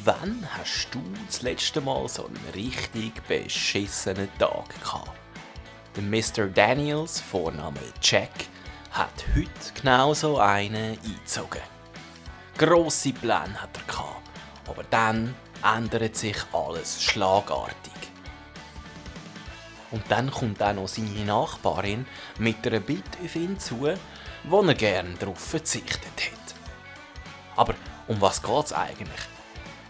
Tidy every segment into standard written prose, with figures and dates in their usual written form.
Wann hast du das letzte Mal so einen richtig beschissenen Tag gehabt? Der Mr. Daniels, Vorname Jack, hat heute genau so einen eingezogen. Grosse Pläne hat er gehabt, aber dann ändert sich alles schlagartig. Und dann kommt auch noch seine Nachbarin mit einer Bitte auf ihn zu, wo er gerne darauf verzichtet hat. Aber um was geht's eigentlich?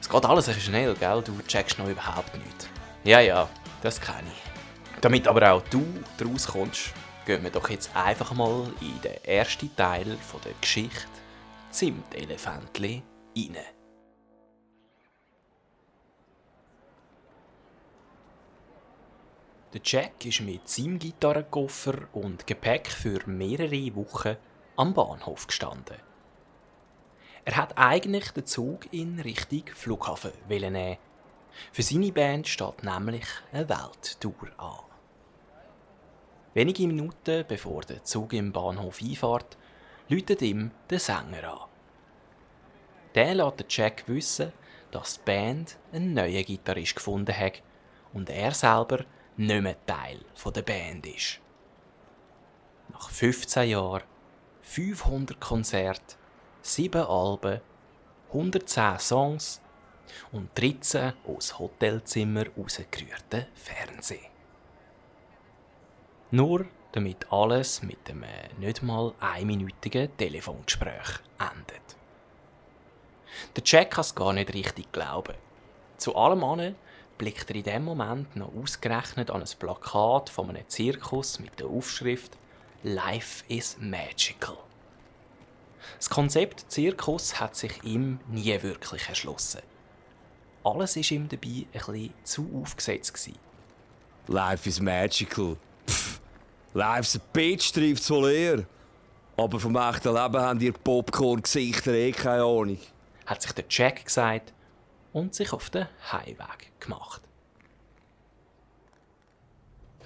Es geht alles so schnell, gell? Du checkst noch überhaupt nichts. Ja, das kenne ich. Damit aber auch du daraus kommst, gehen wir doch jetzt einfach mal in den ersten Teil der Geschichte Zimtelefantli rein. Der Jack ist mit seinem Gitarrenkoffer und Gepäck für mehrere Wochen am Bahnhof gestanden. Er hat eigentlich den Zug in Richtung Flughafen nehmen. Für seine Band steht nämlich eine Welttour an. Wenige Minuten bevor der Zug im Bahnhof einfährt, läutet ihm der Sänger an. Der lässt Jack wissen, dass die Band einen neuen Gitarrist gefunden hat und er selber nicht mehr Teil der Band ist. Nach 15 Jahren, 500 Konzerte, 7 Alben, 110 Songs und 13 aus Hotelzimmer rausgerührten Fernsehen. Nur damit alles mit einem nicht mal einminütigen Telefongespräch endet. Der Jack kann es gar nicht richtig glauben. Zu allem anderen blickt er in dem Moment noch ausgerechnet an ein Plakat von einem Zirkus mit der Aufschrift «Life is magical». Das Konzept Zirkus hat sich ihm nie wirklich erschlossen. Alles war ihm dabei ein bisschen zu aufgesetzt. Life is magical. Pff, life's a bitch, trifft's wohl eher. Aber vom echten Leben haben ihr Popcorn-Gesichter keine Ahnung. Hat sich der Jack gesagt und sich auf den Heimweg gemacht.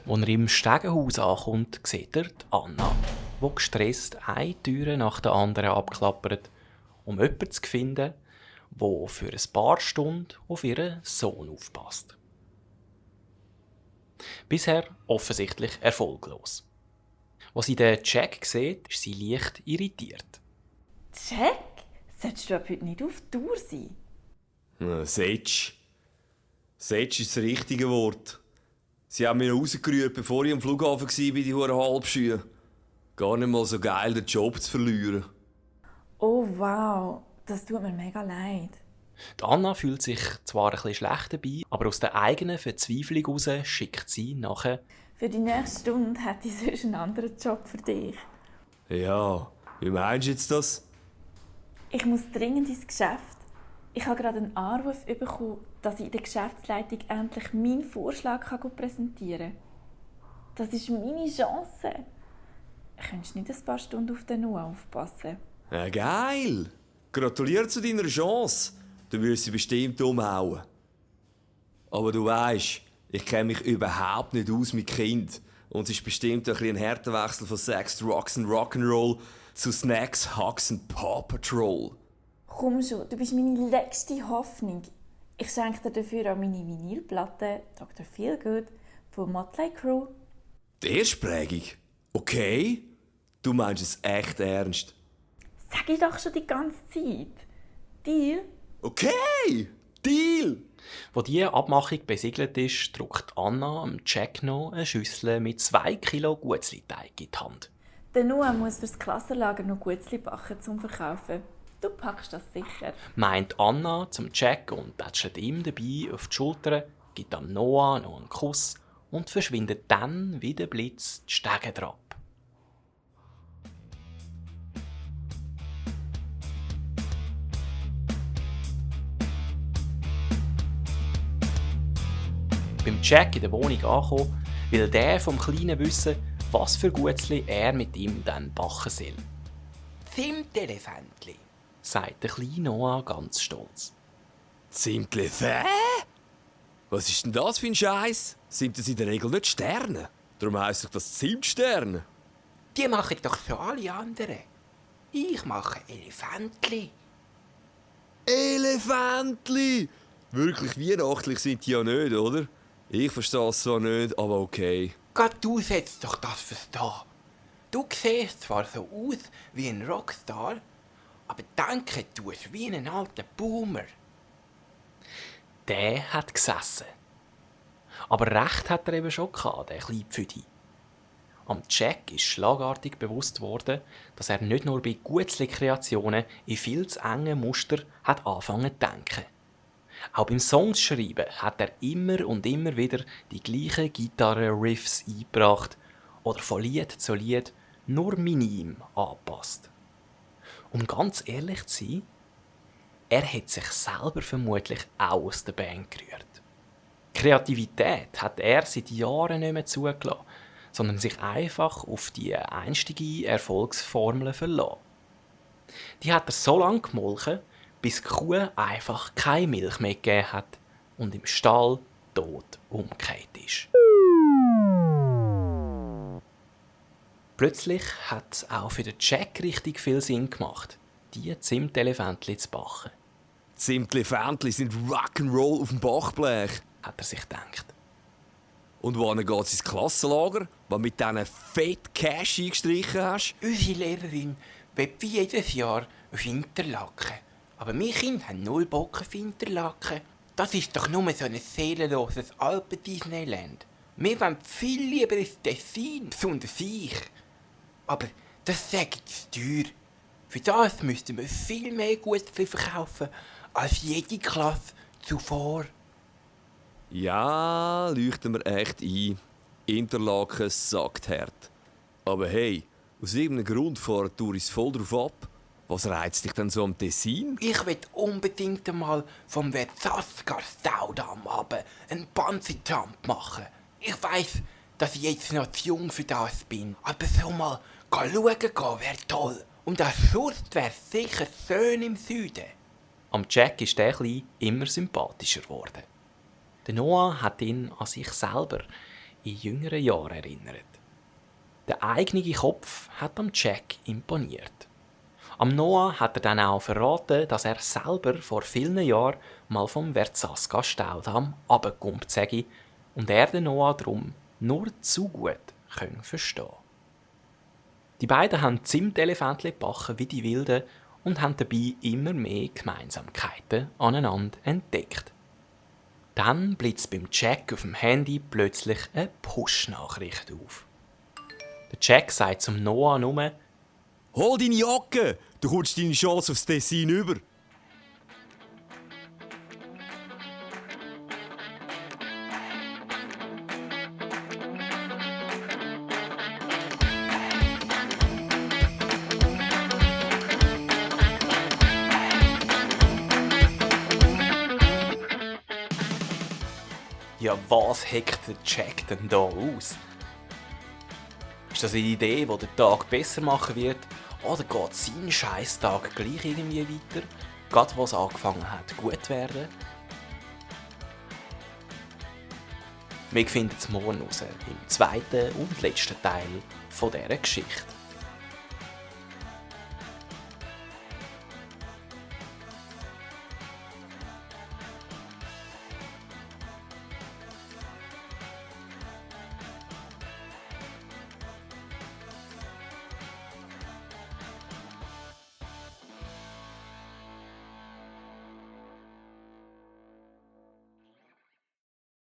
Als er im Stegenhaus ankommt, sieht er die Anna, die gestresst eine Tür nach der anderen abklappert, um jemanden zu finden, der für ein paar Stunden auf ihren Sohn aufpasst. Bisher offensichtlich erfolglos. Als sie den Jack sieht, ist sie leicht irritiert. Jack? Solltest du ab heute nicht auf Tour sein? Setsch. Setsch ist das richtige Wort. Sie haben mich rausgerührt, bevor ich am Flughafen war, bei die hohen Halbschuhe. Gar nicht mal so geil, den Job zu verlieren. Oh wow, das tut mir mega leid. Die Anna fühlt sich zwar ein bisschen schlecht dabei, aber aus der eigenen Verzweiflung heraus schickt sie nachher: Für die nächste Stunde hätte ich sonst einen anderen Job für dich. Ja, wie meinst du jetzt das? Ich muss dringend ins Geschäft. Ich habe gerade einen Anruf bekommen, dass ich in der Geschäftsleitung endlich meinen Vorschlag präsentieren kann. Das ist meine Chance. Könntest du nicht ein paar Stunden auf den Noah aufpassen? Ja, geil! Gratuliere zu deiner Chance. Du wirst sie bestimmt umhauen. Aber du weisst, ich kenne mich überhaupt nicht aus mit Kind. Und es ist bestimmt ein Härtewechsel von Sex, Drugs und Rock'n'Roll zu Snacks, Hugs und Paw Patrol. Komm schon, du bist meine letzte Hoffnung. Ich schenke dir dafür auch meine Vinylplatte Dr. Feelgood von Motley Crue. Die Erstprägung? Okay. Du meinst es echt ernst? Sag ich doch schon die ganze Zeit. Deal? Okay, Deal! Wo diese Abmachung besiegelt ist, drückt Anna dem Jack noch eine Schüssel mit 2 Kilo Guetzli-Teig in die Hand. Der Noah muss fürs Klassenlager noch Guetzli backen zum Verkaufen. Du packst das sicher. Meint Anna zum Jack und tätschelt ihm dabei auf die Schulter, gibt am Noah noch einen Kuss und verschwindet dann wie der Blitz die Stege drauf. Beim Jack in der Wohnung ankommen, will der vom Kleinen wissen, was für Guetzli er mit ihm dann backen soll. «Zimtelefantli», sagt der kleine Noah ganz stolz. Zimtlefä? Was ist denn das für ein Scheiß? Sind das in der Regel nicht Sterne? Darum heisst doch das Zimtsterne. Die machen doch für alle anderen. Ich mache Elefantli. Elefantli! Wirklich weihnachtlich sind die ja nicht, oder? Ich verstehe es zwar nicht, aber okay. Gott, du setzt doch das verstehen. Du siehst zwar so aus wie ein Rockstar, aber denken tust wie ein alter Boomer. Der hat gesessen. Aber recht hat er eben schon gehabt, der kleine Pfüdi. Am Jack ist schlagartig bewusst worden, dass er nicht nur bei Gutzli-Kreationen in viel zu engen Muster hat angefangen zu denken. Auch beim Songschreiben hat er immer und immer wieder die gleichen Gitarren-Riffs eingebracht oder von Lied zu Lied nur minim angepasst. Um ganz ehrlich zu sein, er hat sich selber vermutlich auch aus der Band gerührt. Kreativität hat er seit Jahren nicht mehr zugelassen, sondern sich einfach auf die einstige Erfolgsformel verlassen. Die hat er so lange gemolken, bis die Kuh einfach keine Milch mehr gegeben hat und im Stall tot umgekehrt ist. Plötzlich hat es auch für den Jack richtig viel Sinn gemacht, die Zimtelefantli zu backen. Zimtli-Fäntli sind Rock'n'Roll auf dem Bachblech. Hat er sich gedacht. Und wann geht's ins Klassenlager, wo du mit diesen fett Cash eingestrichen hast? Unsere Lehrerin will wie jedes Jahr auf Interlaken. Aber wir Kinder haben null Bock auf Interlaken. Das ist doch nur so ein seelenloses Alpen-Disneyland. Wir wollen viel lieber ins Tessin, besonders ich. Aber das sage ich zu teuer. Für das müssten wir viel mehr Gutzli verkaufen als jede Klasse zuvor. Ja, leuchten wir echt ein. Interlaken sagt hart. Aber hey, aus irgendeinem Grund fahren Touris voll drauf ab. Was reizt dich denn so am Tessin? Ich will unbedingt einmal vom Verzascar-Staudamm runter einen Bungee-Jump machen. Ich weiss, dass ich jetzt noch zu jung für das bin. Aber so mal schauen gehen wäre toll. Und der Schurz wäre sicher schön im Süden. Am Jack ist der Kleine immer sympathischer geworden. Der Noah hat ihn an sich selber in jüngeren Jahren erinnert. Der eigene Kopf hat am Jack imponiert. Am Noah hat er dann auch verraten, dass er selber vor vielen Jahren mal vom Verzaska-Staudamm runtergekommen sei und er den Noah darum nur zu gut verstehen kann. Die beiden haben Zimtelefantli gebacken wie die Wilden und haben dabei immer mehr Gemeinsamkeiten aneinander entdeckt. Dann blitzt beim Jack auf dem Handy plötzlich eine Push-Nachricht auf. Der Jack sagt zum Noah nur: Hol deine Jacke! Du kommst deine Chance aufs Tessin über. Ja, was hackt der Jack denn da aus? Ist das eine Idee, die den Tag besser machen wird? Oder geht sein Scheisstag gleich irgendwie weiter? Gerade was angefangen hat, gut zu werden? Wir finden es morgen raus, im zweiten und letzten Teil dieser Geschichte.